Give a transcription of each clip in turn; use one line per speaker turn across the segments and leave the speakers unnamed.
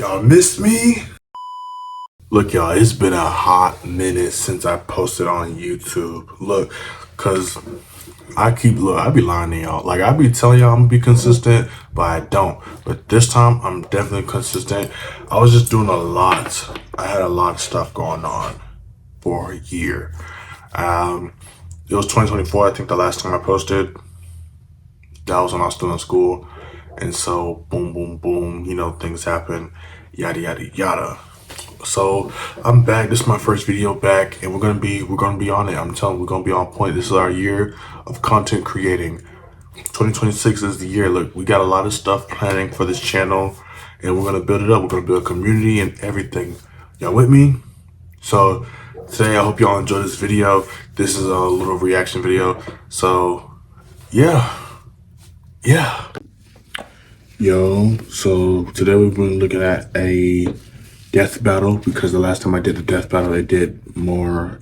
Y'all miss me? Look, y'all, it's been a hot minute since I posted on YouTube. Look, cause I be lying to y'all. Like, I be telling y'all I'm gonna be consistent, but I don't. But this time, I'm definitely consistent. I was just doing a lot. I had a lot of stuff going on for a year. It was 2024, I think, the last time I posted. That was when I was still in school. And so, boom, boom, boom, you know, things happen, yada, yada, yada. So I'm back. This is my first video back, and we're gonna be on it. I'm telling you, we're gonna be on point. This is our year of content creating. 2026 is the year. Look, we got a lot of stuff planning for this channel, and we're gonna build it up. We're gonna build a community and everything. Y'all with me? So today, I hope y'all enjoy this video. This is a little reaction video. So yeah. Yo, so today we've been looking at a death battle, because the last time I did the death battle, it did better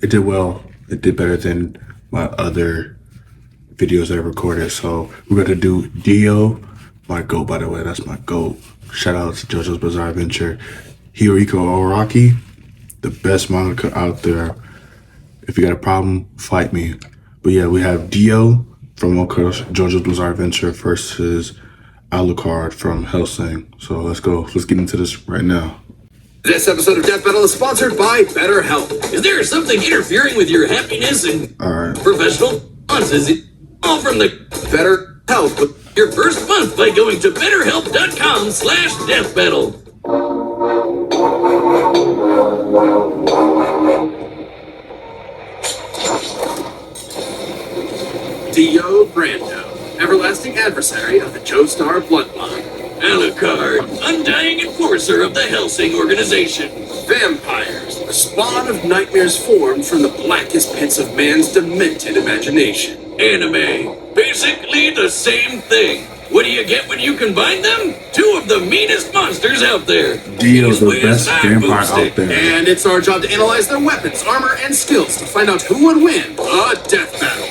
than my other videos that I recorded. So we're gonna do Dio, my GOAT, by the way. That's my GOAT. Shout out to JoJo's Bizarre Adventure. Hirohiko Araki, the best mangaka out there. If you got a problem, fight me. But yeah, we have Dio from, of course, JoJo's Bizarre Adventure versus Alucard from Hellsing. So let's go. Let's get into this right now.
This episode of Death Battle is sponsored by BetterHelp. Is there something interfering with your happiness and professional responses? All from the BetterHelp. Your first month by going to BetterHelp.com/deathbattle. Dio Brando, everlasting adversary of the Joestar bloodline. Alucard, undying enforcer of the Hellsing organization. Vampires, the spawn of nightmares formed from the blackest pits of man's demented imagination. Anime, basically the same thing. What do you get when you combine them? Two of the meanest monsters out there.
Dio's the best vampire out there.
And it's our job to analyze their weapons, armor, and skills to find out who would win a death battle.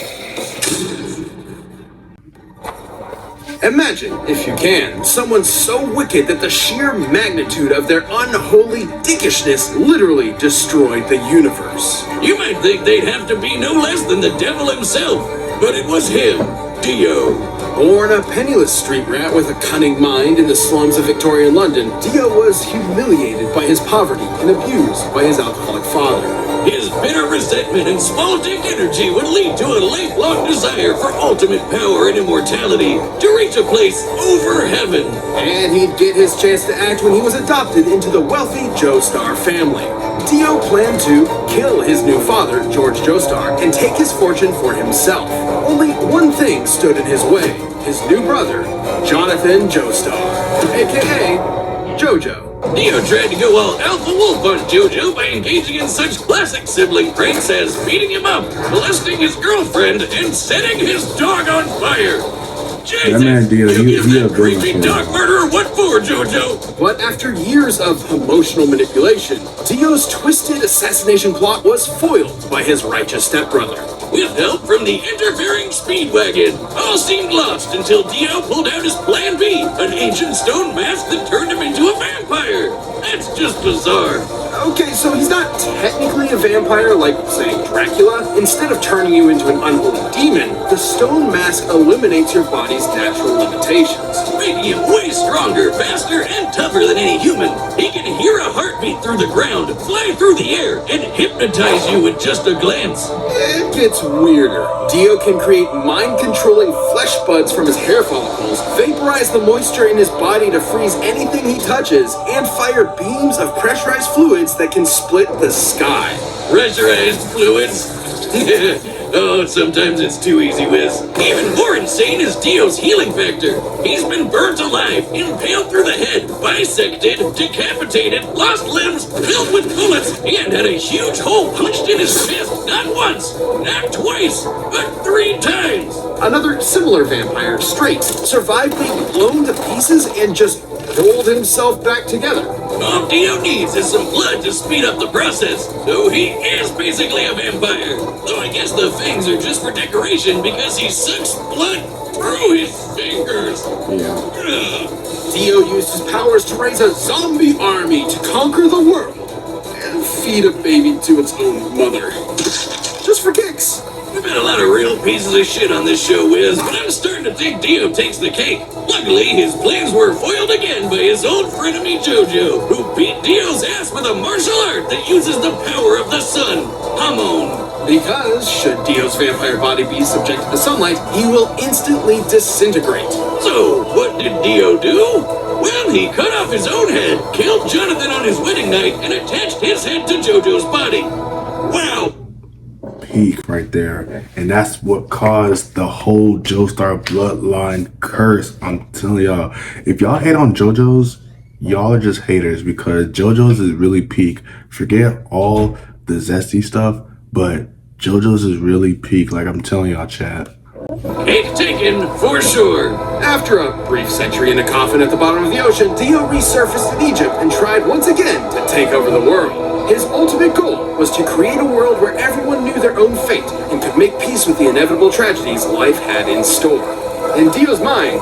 Imagine, if you can, someone so wicked that the sheer magnitude of their unholy dickishness literally destroyed the universe. You might think they'd have to be no less than the devil himself, but it was him, Dio. Born a penniless street rat with a cunning mind in the slums of Victorian London, Dio was humiliated by his poverty and abused by his alcoholic father. His bitter resentment and small dick energy would lead to a lifelong desire for ultimate power and immortality, to reach a place over heaven. And he'd get his chance to act when he was adopted into the wealthy Joestar family. Dio planned to kill his new father, George Joestar, and take his fortune for himself. Only one thing stood in his way: his new brother, Jonathan Joestar, aka JoJo. Dio tried to go all alpha wolf on JoJo by engaging in such classic sibling pranks as beating him up, molesting his girlfriend, and setting his dog on fire. Jesus,
that man Dio,
you that creepy dog murderer what for, JoJo? But after years of emotional manipulation, Dio's twisted assassination plot was foiled by his righteous stepbrother. With help from the interfering Speedwagon, all seemed lost until Dio pulled out his Plan B, an ancient stone mask that turned him into a vampire. That's just bizarre. Okay, so he's not technically a vampire like, say, Dracula. Instead of turning you into an unholy demon, the stone mask eliminates your body's natural limitations, making him way stronger, faster, and tougher than any human. He can hear a heartbeat through the ground, fly through the air, and hypnotize you with just a glance. It gets weirder. Dio can create mind-controlling flesh buds from his hair follicles, vaporize the moisture in his body to freeze anything he touches, and fire beams of pressurized fluids that can split the sky. Pressurized fluids? Oh, sometimes it's too easy, Wiz. Even more insane is Dio's healing factor. He's been burnt alive, impaled through the head, bisected, decapitated, lost limbs, filled with bullets, and had a huge hole punched in his chest, not once, not twice, but 3 times. Another similar vampire, Straight, survived being blown to pieces and just hold himself back together.
All Dio needs is some blood to speed up the process, so he is basically a vampire. Though I guess the fangs are just for decoration because he sucks blood through his fingers.
Yeah. Dio used his powers to raise a zombie army to conquer the world and feed a baby to its own mother. Just for kicks.
We've had a lot of real pieces of shit on this show, Wiz, but I'm starting to think Dio takes the cake. Luckily, his plans were foiled again by his old frenemy JoJo, who beat Dio's ass with a martial art that uses the power of the sun, Hamon.
Because, should Dio's vampire body be subjected to sunlight, he will instantly disintegrate.
So, what did Dio do? Well, he cut off his own head, killed Jonathan on his wedding night, and attached his head to JoJo's body. Wow!
Peak right there, and that's what caused the whole Joestar bloodline curse. I'm telling y'all, if y'all hate on JoJo's, y'all are just haters, because JoJo's is really peak. Forget all the zesty stuff, but JoJo's is really peak. Like I'm telling y'all, chat.
Cake taken, for sure.
After a brief century in a coffin at the bottom of the ocean, Dio resurfaced in Egypt and tried once again to take over the world. His ultimate goal was to create a world where everyone knew their own fate and could make peace with the inevitable tragedies life had in store. In Dio's mind,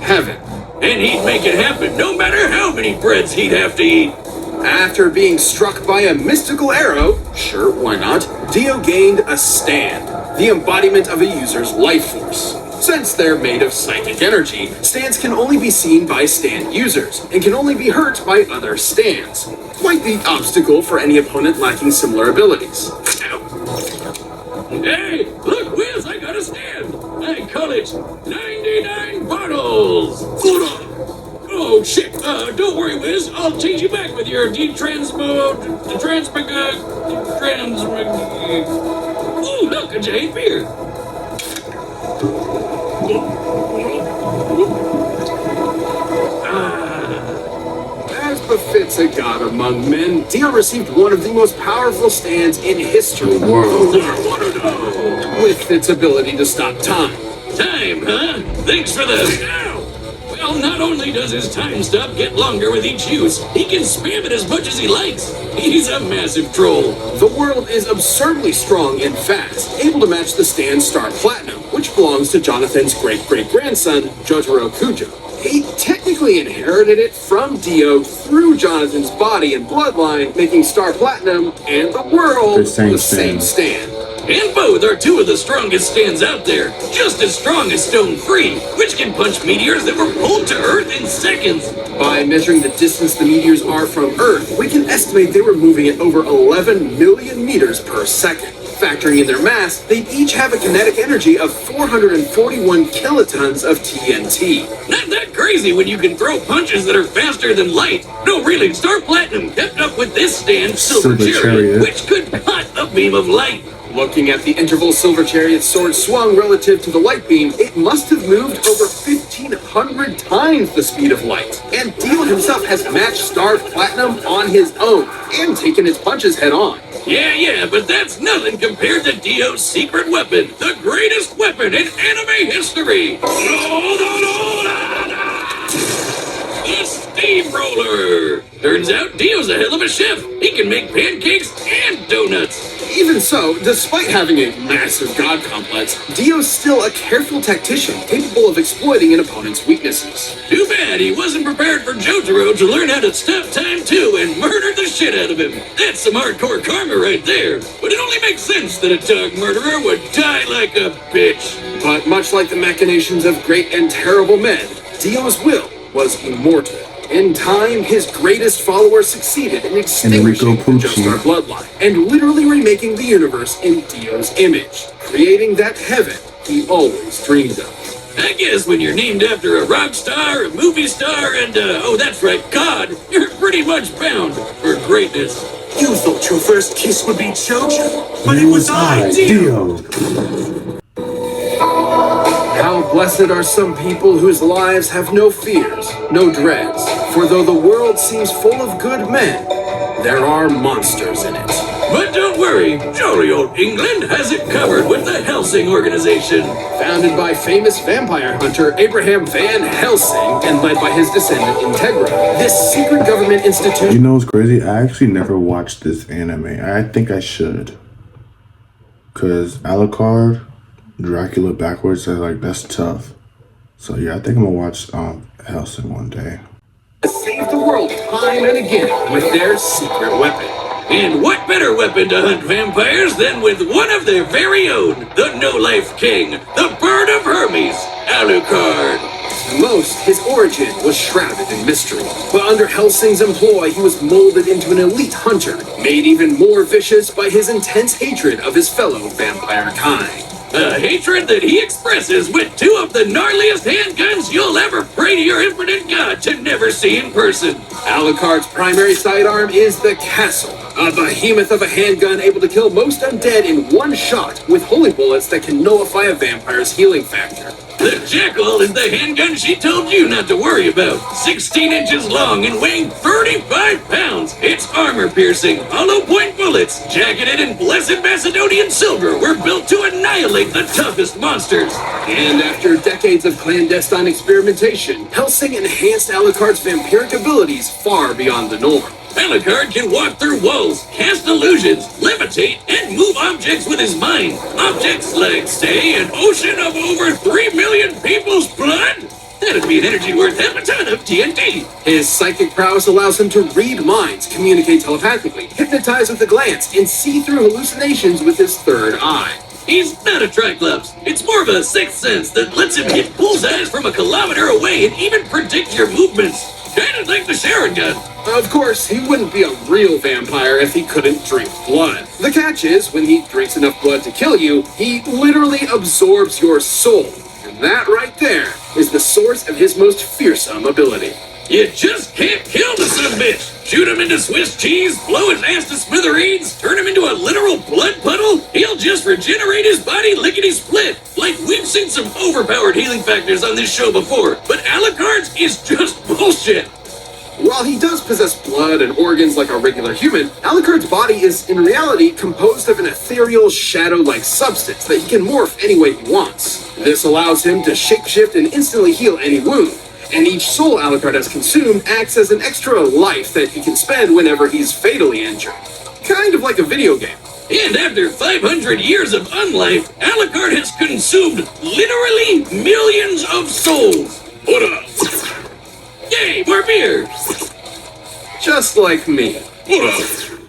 heaven.
And he'd make it happen no matter how many breads he'd have to eat.
After being struck by a mystical arrow, sure, why not, Dio gained a stand, the embodiment of a user's life force. Since they're made of psychic energy, stands can only be seen by stand users, and can only be hurt by other stands. Quite the obstacle for any opponent lacking similar abilities.
Hey, look, Wiz, I got a stand. I call it 99 bottles. Oh, shit. Don't worry, Wiz. I'll change you back with your Ooh, look, a giant beer.
As befits a god among men, Dio received one of the most powerful stands in history. With its ability to stop time.
Time, huh? Thanks for the... Ow! Well, not only does his time stop get longer with each use, he can spam it as much as he likes. He's a massive troll.
The world is absurdly strong and fast, able to match the stand Star Platinum, which belongs to Jonathan's great-great-grandson, Jotaro Kujo. He technically inherited it from Dio through Jonathan's body and bloodline, making Star Platinum and the world the same stand.
And both are two of the strongest stands out there, just as strong as Stone Free, which can punch meteors that were pulled to Earth in seconds.
By measuring the distance the meteors are from Earth, we can estimate they were moving at over 11 million meters per second. Factoring in their mass, they each have a kinetic energy of 441 kilotons of TNT.
Not that crazy when you can throw punches that are faster than light. No, really, Star Platinum kept up with this stand, Silver Chariot, which could cut a beam of light.
Looking at the interval Silver Chariot's sword swung relative to the light beam, it must have moved over 1,500 times the speed of light. And Dio himself has matched Star Platinum on his own, and taken its punches head on.
Yeah, but that's nothing compared to Dio's secret weapon, the greatest weapon in anime history. The steamroller. Turns out Dio's a hell of a chef. He can make pancakes and donuts.
Even so, despite having a massive god complex, Dio's still a careful tactician capable of exploiting an opponent's weaknesses.
Too bad he wasn't prepared for Jotaro to learn how to stop time too and murder the shit out of him. That's some hardcore karma right there. But it only makes sense that a dog murderer would die like a bitch.
But much like the machinations of great and terrible men, Dio's will was immortal. In time, his greatest follower succeeded in extinguishing the Joestar bloodline and literally remaking the universe in Dio's image, creating that heaven he always dreamed of.
I guess when you're named after a rock star, a movie star, and, oh, that's right, God, you're pretty much bound for greatness.
You thought your first kiss would be JoJo, but it was I, Dio.
How blessed are some people whose lives have no fears, no dreads. For though the world seems full of good men, there are monsters in it.
But don't worry, jolly old England has it covered with the Helsing organization.
Founded by famous vampire hunter Abraham Van Helsing and led by his descendant Integra, this secret government institution...
You know what's crazy? I actually never watched this anime. I think I should. Because Alucard, Dracula backwards, that's tough. So yeah, I think I'm gonna watch Helsing one day.
...saved the world time and again with their secret weapon.
And what better weapon to hunt vampires than with one of their very own, the no-life king, the Bird of Hermes, Alucard.
To most, his origin was shrouded in mystery. But under Helsing's employ, he was molded into an elite hunter, made even more vicious by his intense hatred of his fellow vampire kind.
A hatred that he expresses with two of the gnarliest handguns you'll ever pray to your impotent god to never see in person.
Alucard's primary sidearm is the Castle, a behemoth of a handgun able to kill most undead in one shot with holy bullets that can nullify a vampire's healing factor.
The Jackal is the handgun she told you not to worry about. 16 inches long and weighing 35 pounds. Its armor-piercing, hollow-point bullets, jacketed in blessed Macedonian silver, were built to annihilate the toughest monsters.
And after decades of clandestine experimentation, Helsing enhanced Alucard's vampiric abilities far beyond the norm.
Alucard can walk through walls, cast illusions, levitate, and move objects with his mind. Objects like, say, an ocean of over 3 million people's blood? That'd be an energy worth half a ton of TNT.
His psychic prowess allows him to read minds, communicate telepathically, hypnotize with a glance, and see through hallucinations with his third eye.
He's not a Triclops. It's more of a sixth sense that lets him hit bullseyes from a kilometer away and even predict your movements. Kinda like the Sharon gun.
Of course, he wouldn't be a real vampire if he couldn't drink blood. The catch is, when he drinks enough blood to kill you, he literally absorbs your soul. And that right there is the source of his most fearsome ability.
You just can't kill the sumbitch. Shoot him into Swiss cheese, blow his ass to smithereens, turn him into a literal blood puddle. He'll just regenerate his body lickety-split. Like, we've seen some overpowered healing factors on this show before, but Alucard's is just bullshit.
While he does possess blood and organs like a regular human, Alucard's body is, in reality, composed of an ethereal, shadow-like substance that he can morph any way he wants. This allows him to shapeshift and instantly heal any wound. And each soul Alucard has consumed acts as an extra life that he can spend whenever he's fatally injured. Kind of like a video game.
And after 500 years of unlife, Alucard has consumed literally millions of souls. What up? Yay, more beer!
Just like me.
What up?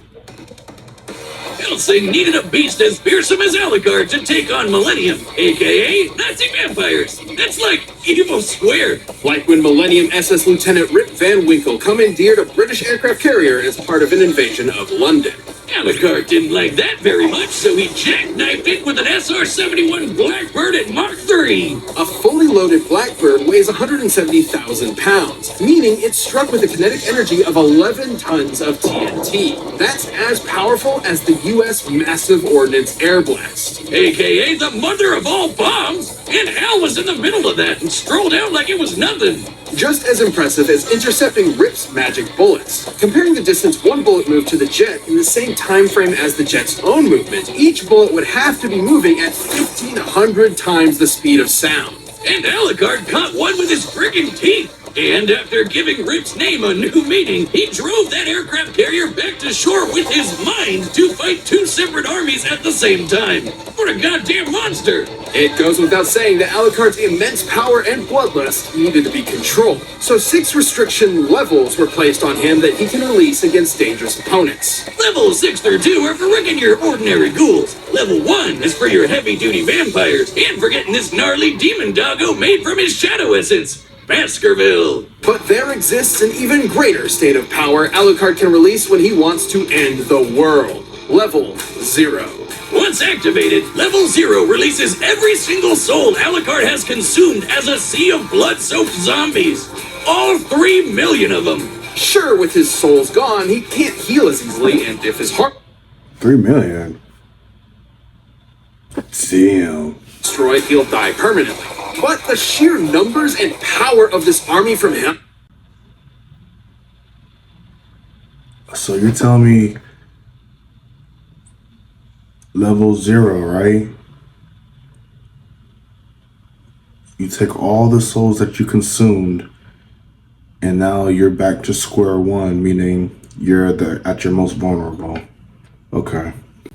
Helsing needed a beast as fearsome as Alucard to take on Millennium, aka Nazi vampires. That's like evil squared.
Like when Millennium SS Lieutenant Rip Van Winkle commandeered a British aircraft carrier as part of an invasion of London.
Alucard didn't like that very much, so he jackknifed it with an SR-71 Blackbird at Mach 3.
A fully loaded Blackbird weighs 170,000 pounds, meaning it struck with a kinetic energy of 11 tons of TNT. That's as powerful as the U.S. Massive Ordnance Air Blast.
AKA the mother of all bombs, and Al was in the middle of that and strolled out like it was nothing.
Just as impressive as intercepting Rip's magic bullets. Comparing the distance one bullet moved to the jet in the same time frame as the jet's own movement, each bullet would have to be moving at 1,500 times the speed of sound.
And Alucard caught one with his friggin' teeth. And after giving Rip's name a new meaning, he drove that aircraft carrier back to shore with his mind to fight two separate armies at the same time. What a goddamn monster!
It goes without saying that Alucard's immense power and bloodlust needed to be controlled, so 6 restriction levels were placed on him that he can release against dangerous opponents.
Levels 6 through 2 are for rigging your ordinary ghouls. Level 1 is for your heavy-duty vampires, and for getting this gnarly demon doggo made from his shadow essence. Baskerville.
But there exists an even greater state of power Alucard can release when he wants to end the world. Level 0.
Once activated, Level 0 releases every single soul Alucard has consumed as a sea of blood-soaked zombies. All 3 million of them.
Sure, with his souls gone, he can't heal as easily, and if his heart
3 million. Damn.
destroyed, he'll die permanently. But the sheer numbers and power of this army from him...
So you're telling me level 0, right? You take all the souls that you consumed, and now you're back to square one, meaning you're at your most vulnerable. Okay.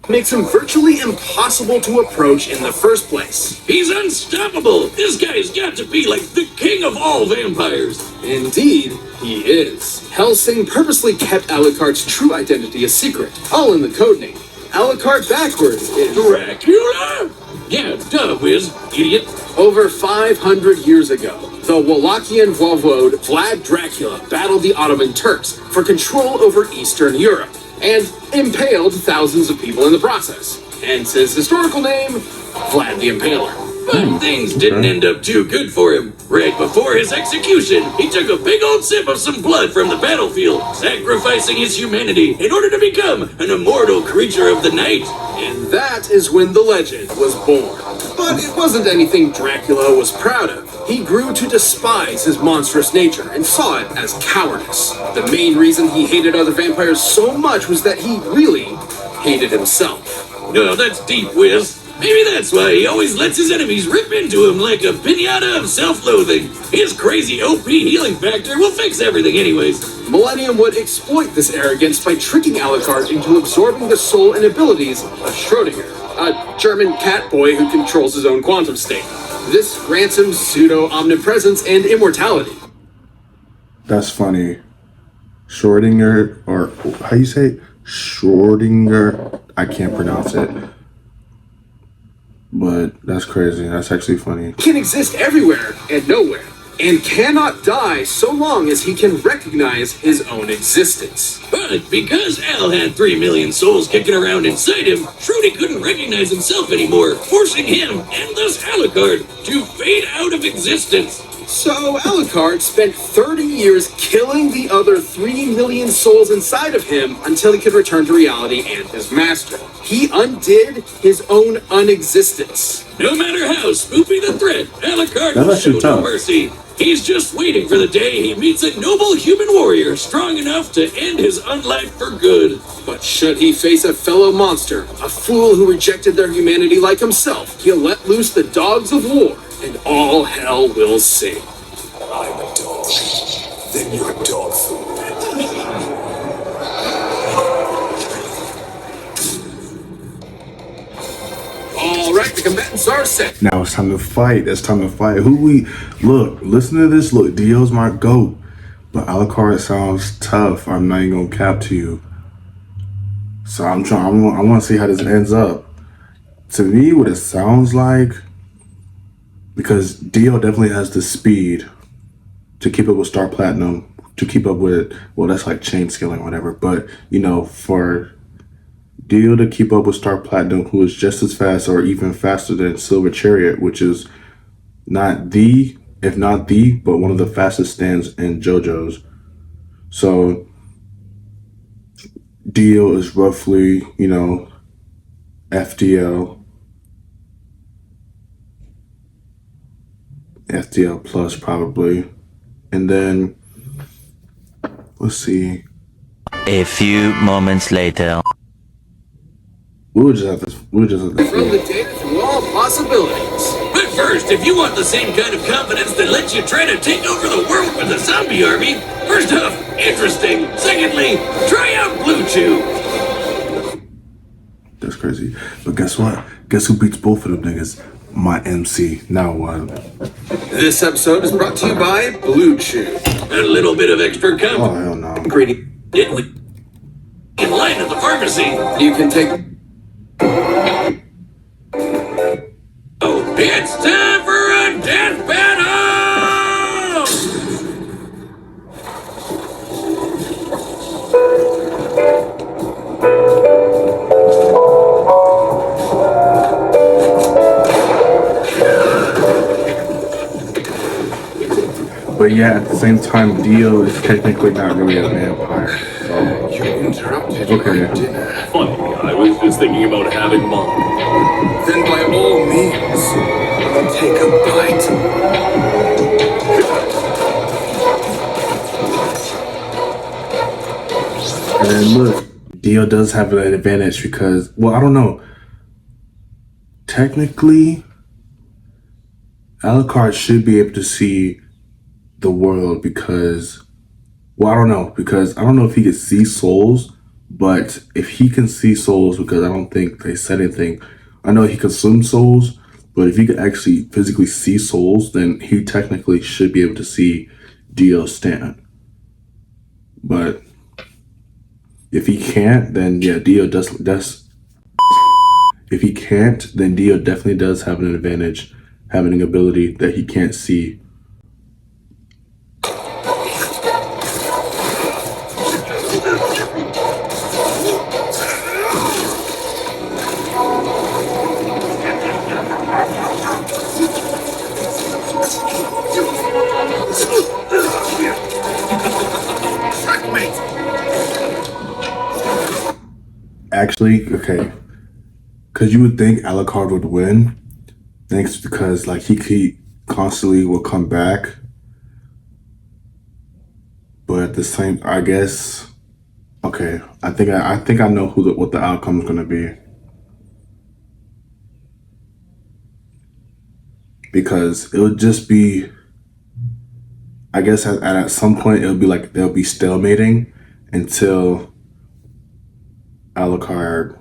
Makes him virtually impossible to approach in the first place.
He's unstoppable. This guy's got to be like the king of all vampires.
Indeed, he is. Helsing purposely kept Alucard's true identity a secret, all in the codename. Alucard backwards is
Dracula? Yeah, duh, Wiz, idiot.
over 500 years ago. The Wallachian voivode Vlad Dracula battled the Ottoman Turks for control over Eastern Europe and impaled thousands of people in the process. Hence his historical name, Vlad the Impaler.
But things didn't end up too good for him. Right before his execution, he took a big old sip of some blood from the battlefield, sacrificing his humanity in order to become an immortal creature of the night.
And that is when the legend was born. But it wasn't anything Dracula was proud of. He grew to despise his monstrous nature and saw it as cowardice. The main reason he hated other vampires so much was that he really hated himself.
No, that's deep, Wiz. Maybe that's why he always lets his enemies rip into him like a pinata of self-loathing. His crazy OP healing factor will fix everything anyways.
Millennium would exploit this arrogance by tricking Alucard into absorbing the soul and abilities of Schrödinger, a German cat boy who controls his own quantum state. This grants him pseudo-omnipresence and immortality.
That's funny. Schrödinger, or how you say it? Schrödinger. I can't pronounce it. But that's crazy. That's actually funny.
Can exist everywhere and nowhere, and cannot die so long as he can recognize his own existence.
But because Al had 3 million souls kicking around inside him, Schrödinger couldn't recognize himself anymore, forcing him, and thus Alucard, to fade out of existence.
So Alucard spent 30 years killing the other 3 million souls inside of him until he could return to reality and his master. He undid his own unexistence.
No matter how spoopy the threat, Alucard
That's
will show
actually
no
tough.
mercy. He's just waiting for the day he meets a noble human warrior strong enough to end his unlife for good.
But should he face a fellow monster, a fool who rejected their humanity like himself, he'll let loose the dogs of war, and all hell will sing.
I'm a dog. Then you're dog food.
All right, the combatants are set.
Now it's time to fight. It's time to fight. Listen to this. Look, Dio's my GOAT. But Alucard sounds tough. I'm not even gonna cap to you. So I want to see how this ends up. To me, what it sounds like, because Dio definitely has the speed to keep up with Star Platinum, to keep up with, well, that's like chain scaling or whatever. But, for Dio to keep up with Star Platinum, who is just as fast or even faster than Silver Chariot, which is not the, if not the, but one of the fastest stands in JoJo's. So Dio is roughly, FDL plus probably. And then, let's see.
A few moments later.
We'll just have to
From the data through all possibilities.
But first, if you want the same kind of confidence that lets you try to take over the world with a zombie army, first off, interesting. Secondly, try out Blue Chew.
That's crazy. But guess what? Guess who beats both of them niggas? My MC. Now what?
This episode is brought to you by Blue Chew.
A little bit of extra
Oh, hell no.
Ingredient.
In line at the pharmacy.
You can take.
Oh, it's time for a death battle!
But yeah, at the same time, Dio is technically not really a vampire. So,
You interrupted
Okay.
my dinner.
Funny, I was just thinking about having mine.
Then by all means, take a bite.
and then look, Dio does have an advantage because, well, I don't know. technically, Alucard should be able to see the world because, well, I don't know, because I don't know if he can see souls, but if he can see souls, because I don't think they said anything. I know he consumes souls, but if he could actually physically see souls, then he technically should be able to see Dio stand. But if he can't, then yeah, Dio does. If he can't, then Dio definitely does have an advantage, having an ability that he can't see. Actually, okay, because you would think Alucard would win, thanks because like he constantly will come back, but at the same, I guess, okay, I think I know what the outcome is gonna be, because it would just be, I guess at some point it'll be like they'll be stalemating until Alucard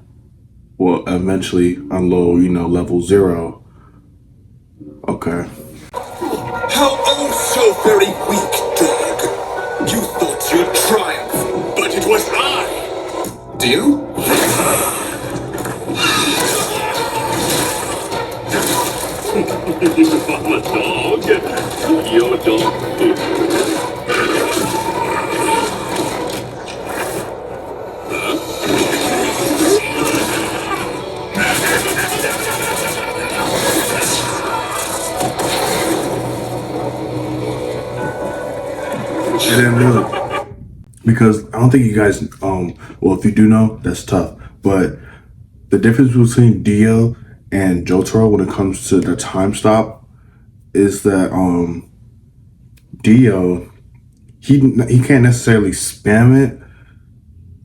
will eventually unload, level 0. Okay.
How oh so very weak, dog. You thought you'd triumph, but it was I.
Do you?
I'm a dog. You're a dog.
I didn't know. Because I don't think you guys, well, if you do know, that's tough. But the difference between Dio and Jotaro when it comes to the time stop is that Dio, he can't necessarily spam it,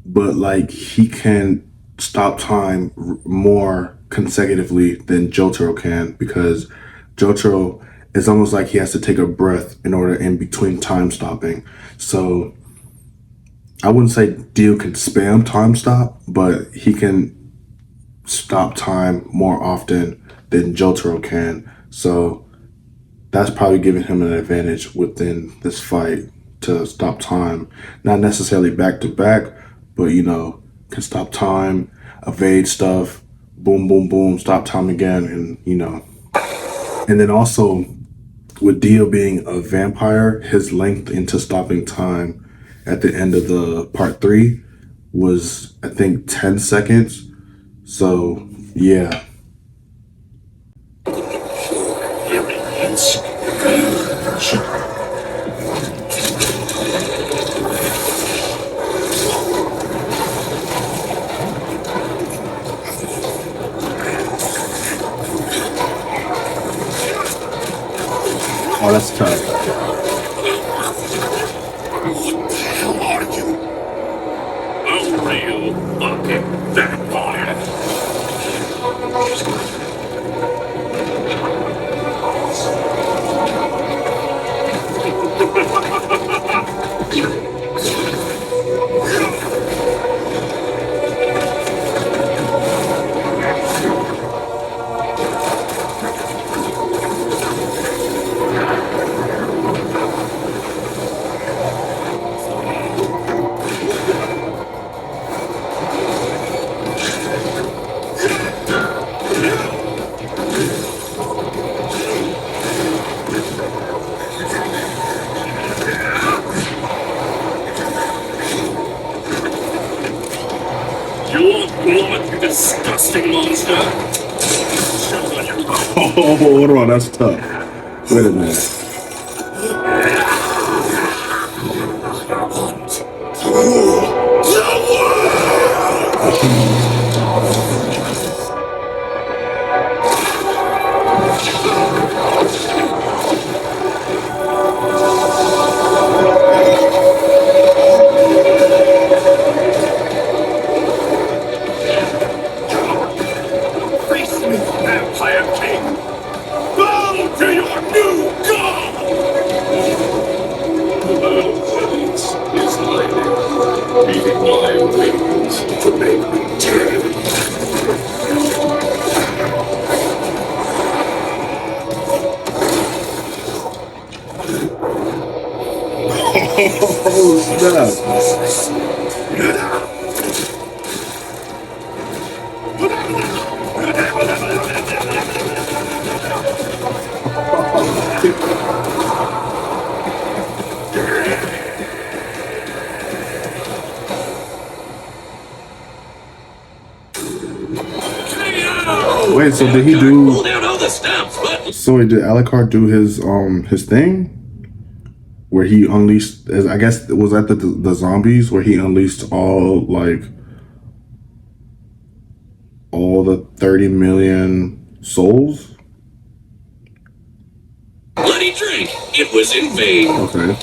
but like he can stop time more consecutively than Jotaro can, because Jotaro, it's almost like he has to take a breath in order in between time stopping. So I wouldn't say Dio can spam time stop, but he can stop time more often than Jotaro can. So that's probably giving him an advantage within this fight to stop time. Not necessarily back to back, but can stop time, evade stuff, boom, boom, boom, stop time again, and And then also with Dio being a vampire, his length into stopping time at the end of the part 3 was, I think, 10 seconds. So yeah. Oh, that's tough.
What the hell are you?
A real fucking vampire. You want blood, you disgusting monster?
Oh, hold on, that's tough. Wait a minute.
Face me, vampire! be your new god!
The battle phase is lightning, beating my wings to make me dead.
Oh, snap. Wait, so did he do?
Pull down all the stops, but
So did Alucard do his thing where he unleashed? I guess was that the zombies where he unleashed all the 30 million souls?
bloody drink. It was in vain.
Okay.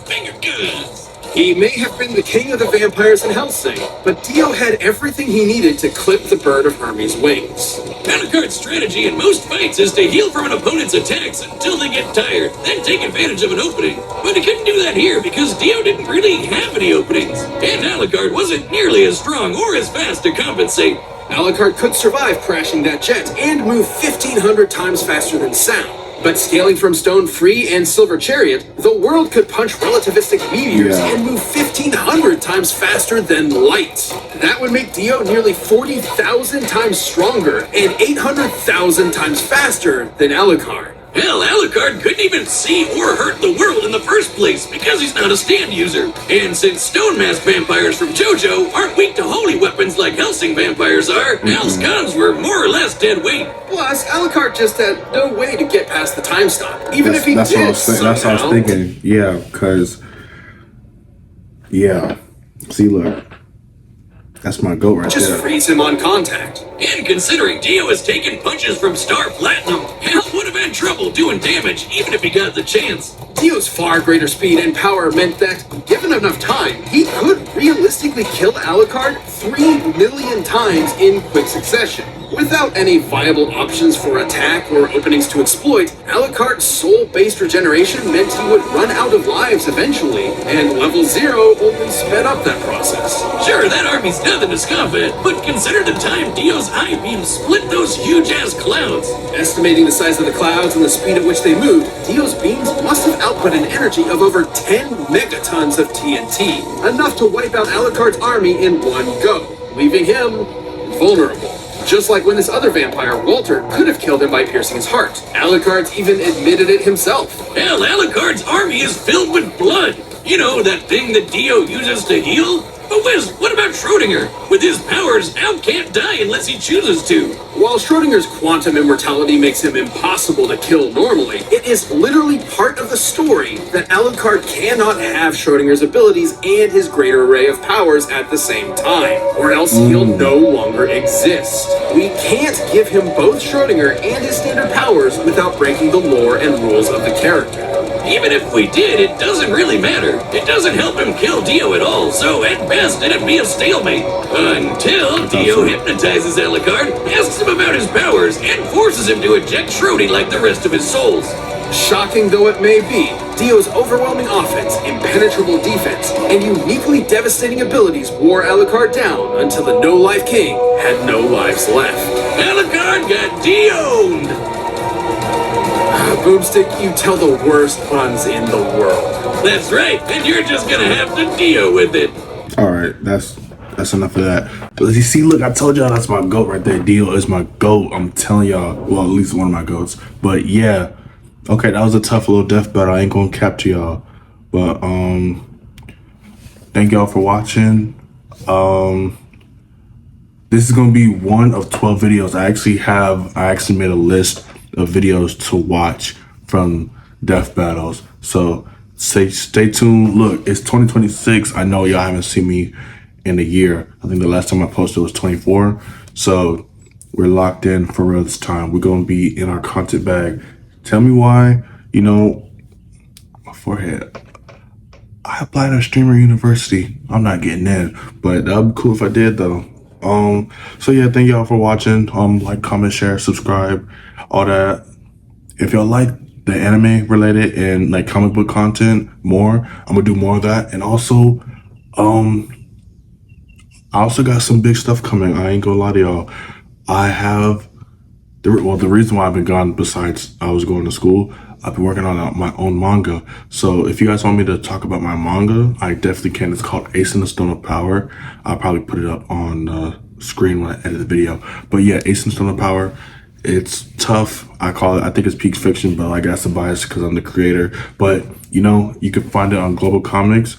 Finger guns.
He may have been the king of the vampires in Hellsing, but Dio had everything he needed to clip the bird of Hermes' wings.
Alucard's strategy in most fights is to heal from an opponent's attacks until they get tired, then take advantage of an opening. But he couldn't do that here because Dio didn't really have any openings, and Alucard wasn't nearly as strong or as fast to compensate.
Alucard could survive crashing that jet and move 1,500 times faster than sound. But scaling from Stone Free and Silver Chariot, the world could punch relativistic meteors and move 1,500 times faster than light. That would make Dio nearly 40,000 times stronger and 800,000 times faster than Alucard.
Hell, Alucard couldn't even see or hurt the world in the first place because he's not a stand user. And since stone mask vampires from JoJo aren't weak to holy weapons like Hellsing vampires are, Al's cons were more or less dead weight.
Plus, Alucard just had no way to get past the time stop, even if he
That's
did
what I was saying. That's what I was
somehow.
thinking. Yeah, because see, look, that's my goat right
Just
there.
freeze him on contact.
And considering Dio has taken punches from Star Platinum, Hell would have had trouble doing damage even if he got the chance.
Dio's far greater speed and power meant that, given enough time, he could realistically kill Alucard 3 million times in quick succession. Without any viable options for attack or openings to exploit, Alucard's soul-based regeneration meant he would run out of lives eventually, and level 0 only sped up that process.
Sure, that army's nothing to scoff at, but consider the time Dio's eye beam split those huge-ass clouds.
Estimating the size of the clouds and the speed at which they moved, Dio's beams must have output an energy of over 10 megatons of TNT, enough to wipe out Alucard's army in one go, leaving him vulnerable. Just like when this other vampire, Walter, could have killed him by piercing his heart. Alucard's even admitted it himself.
Hell, Alucard's army is filled with blood. You know, that thing that Dio uses to heal? But Wiz, what about Schrodinger? With his powers, Al can't die unless he chooses to.
While Schrodinger's quantum immortality makes him impossible to kill normally, it is literally part of the story that Alucard cannot have Schrodinger's abilities and his greater array of powers at the same time, or else he'll no longer exist. We can't give him both Schrodinger and his standard powers without breaking the lore and rules of the character.
Even if we did, it doesn't really matter. It doesn't help him kill Dio at all, so at best it'd be a stalemate. Until Dio hypnotizes Alucard, asks him about his powers, and forces him to eject Schrody like the rest of his souls.
Shocking though it may be, Dio's overwhelming offense, impenetrable defense, and uniquely devastating abilities wore Alucard down until the No-Life King had no lives left.
Alucard got Dioned!
Boomstick, you tell the worst puns in the world.
That's right, and you're just gonna have to deal with it.
All right, that's enough of that. But you see, look, I told y'all that's my goat right there. Dio is my goat. I'm telling y'all, well, at least one of my goats. But yeah, okay, that was a tough little death battle. I ain't gonna capture y'all, but thank y'all for watching. This is gonna be one of 12 videos. I actually made a list of videos to watch from death battles. So stay tuned. Look, it's 2026. I know y'all haven't seen me in a year. I think the last time I posted was 24. So we're locked in for real this time. We're gonna be in our content bag. Tell me why, my forehead. I applied to Streamer University. I'm not getting in, but that'd be cool if I did though. So yeah, thank y'all for watching. Like, comment, share, subscribe, all that. if y'all like the anime related and like comic book content more, I'm gonna do more of that. And also, I also got some big stuff coming. I ain't gonna lie to y'all. I have the reason why I've been gone, besides I was going to school, I've been working on my own manga. So if you guys want me to talk about my manga, I definitely can. It's called Ace in the Stone of Power. I'll probably put it up on the screen when I edit the video. But yeah, Ace in the Stone of Power. It's tough. I think it's peak fiction, but like that's a bias because I'm the creator. But you know, you can find it on Global Comics.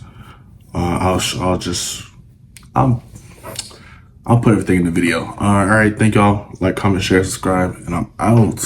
I'll put everything in the video. All right, thank y'all. Like, comment, share, subscribe, and I'm out.